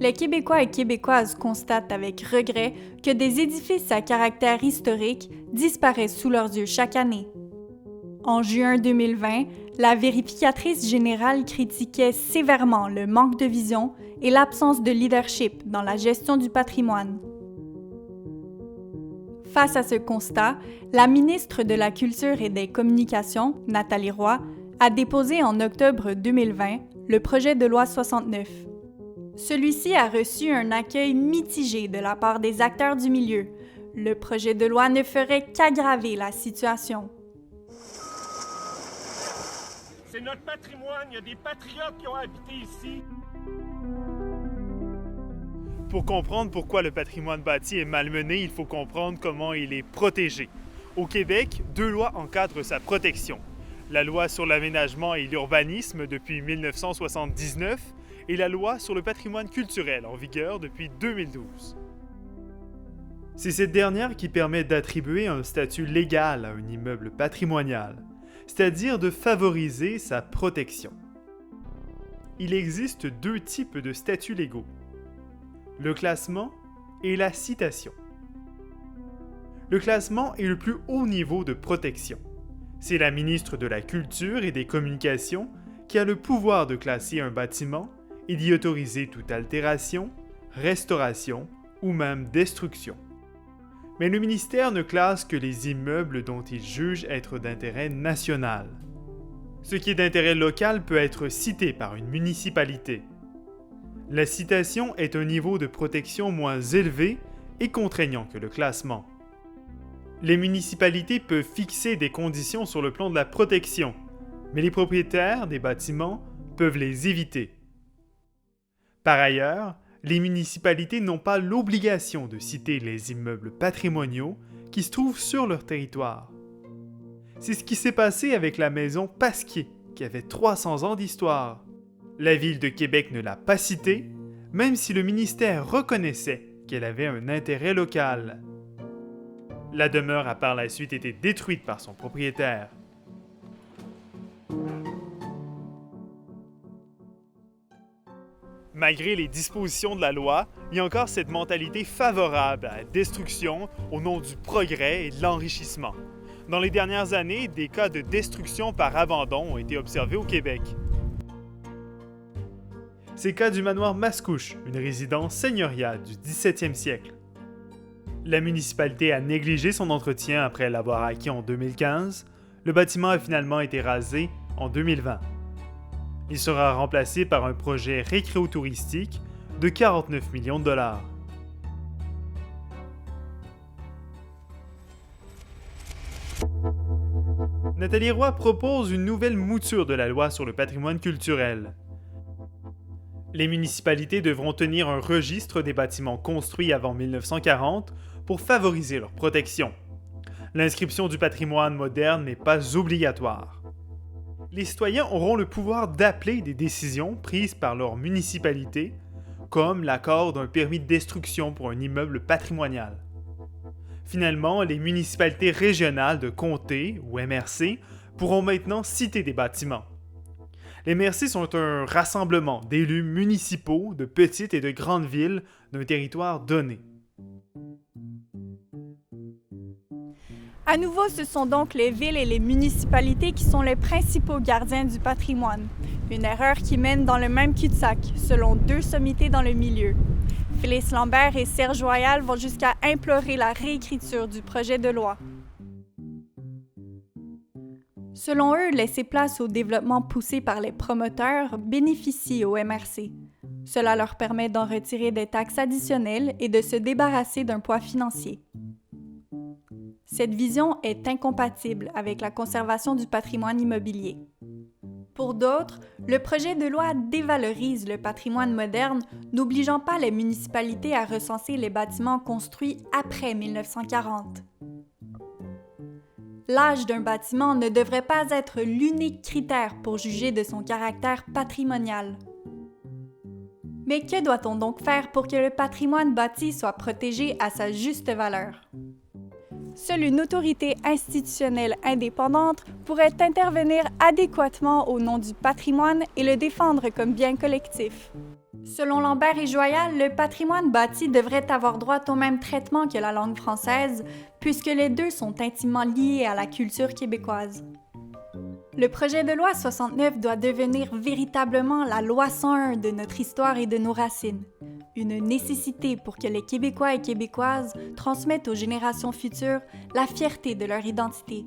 Les Québécois et Québécoises constatent avec regret que des édifices à caractère historique disparaissent sous leurs yeux chaque année. En juin 2020, la vérificatrice générale critiquait sévèrement le manque de vision et l'absence de leadership dans la gestion du patrimoine. Face à ce constat, la ministre de la Culture et des Communications, Nathalie Roy, a déposé en octobre 2020 le projet de loi 69. Celui-ci a reçu un accueil mitigé de la part des acteurs du milieu. Le projet de loi ne ferait qu'aggraver la situation. C'est notre patrimoine, il y a des patriotes qui ont habité ici. Pour comprendre pourquoi le patrimoine bâti est malmené, il faut comprendre comment il est protégé. Au Québec, 2 lois encadrent sa protection. La loi sur l'aménagement et l'urbanisme depuis 1979 et la loi sur le patrimoine culturel en vigueur depuis 2012. C'est cette dernière qui permet d'attribuer un statut légal à un immeuble patrimonial, c'est-à-dire de favoriser sa protection. Il existe 2 types de statuts légaux, le classement et la citation. Le classement est le plus haut niveau de protection. C'est la ministre de la Culture et des Communications qui a le pouvoir de classer un bâtiment et d'y autoriser toute altération, restauration ou même destruction. Mais le ministère ne classe que les immeubles dont il juge être d'intérêt national. Ce qui est d'intérêt local peut être cité par une municipalité. La citation est un niveau de protection moins élevé et contraignant que le classement. Les municipalités peuvent fixer des conditions sur le plan de la protection, mais les propriétaires des bâtiments peuvent les éviter. Par ailleurs, les municipalités n'ont pas l'obligation de citer les immeubles patrimoniaux qui se trouvent sur leur territoire. C'est ce qui s'est passé avec la maison Pasquier, qui avait 300 ans d'histoire. La Ville de Québec ne l'a pas citée, même si le ministère reconnaissait qu'elle avait un intérêt local. La demeure a par la suite été détruite par son propriétaire. Malgré les dispositions de la loi, il y a encore cette mentalité favorable à la destruction au nom du progrès et de l'enrichissement. Dans les dernières années, des cas de destruction par abandon ont été observés au Québec. C'est le cas du manoir Mascouche, une résidence seigneuriale du 17e siècle. La municipalité a négligé son entretien après l'avoir acquis en 2015. Le bâtiment a finalement été rasé en 2020. Il sera remplacé par un projet récréotouristique de 49 millions de dollars. Nathalie Roy propose une nouvelle mouture de la loi sur le patrimoine culturel. Les municipalités devront tenir un registre des bâtiments construits avant 1940 pour favoriser leur protection. L'inscription du patrimoine moderne n'est pas obligatoire. Les citoyens auront le pouvoir d'appeler des décisions prises par leur municipalité, comme l'accord d'un permis de destruction pour un immeuble patrimonial. Finalement, les municipalités régionales de comté ou MRC pourront maintenant citer des bâtiments. Les MRC sont un rassemblement d'élus municipaux de petites et de grandes villes d'un territoire donné. À nouveau, ce sont donc les villes et les municipalités qui sont les principaux gardiens du patrimoine. Une erreur qui mène dans le même cul-de-sac, selon 2 sommités dans le milieu. Félix Lambert et Serge Royal vont jusqu'à implorer la réécriture du projet de loi. Selon eux, laisser place au développement poussé par les promoteurs bénéficie aux MRC. Cela leur permet d'en retirer des taxes additionnelles et de se débarrasser d'un poids financier. Cette vision est incompatible avec la conservation du patrimoine immobilier. Pour d'autres, le projet de loi dévalorise le patrimoine moderne, n'obligeant pas les municipalités à recenser les bâtiments construits après 1940. L'âge d'un bâtiment ne devrait pas être l'unique critère pour juger de son caractère patrimonial. Mais que doit-on donc faire pour que le patrimoine bâti soit protégé à sa juste valeur? Seule une autorité institutionnelle indépendante pourrait intervenir adéquatement au nom du patrimoine et le défendre comme bien collectif. Selon Lambert et Joyal, le patrimoine bâti devrait avoir droit au même traitement que la langue française, puisque les deux sont intimement liés à la culture québécoise. Le projet de loi 69 doit devenir véritablement la loi 101 de notre histoire et de nos racines, une nécessité pour que les Québécois et Québécoises transmettent aux générations futures la fierté de leur identité.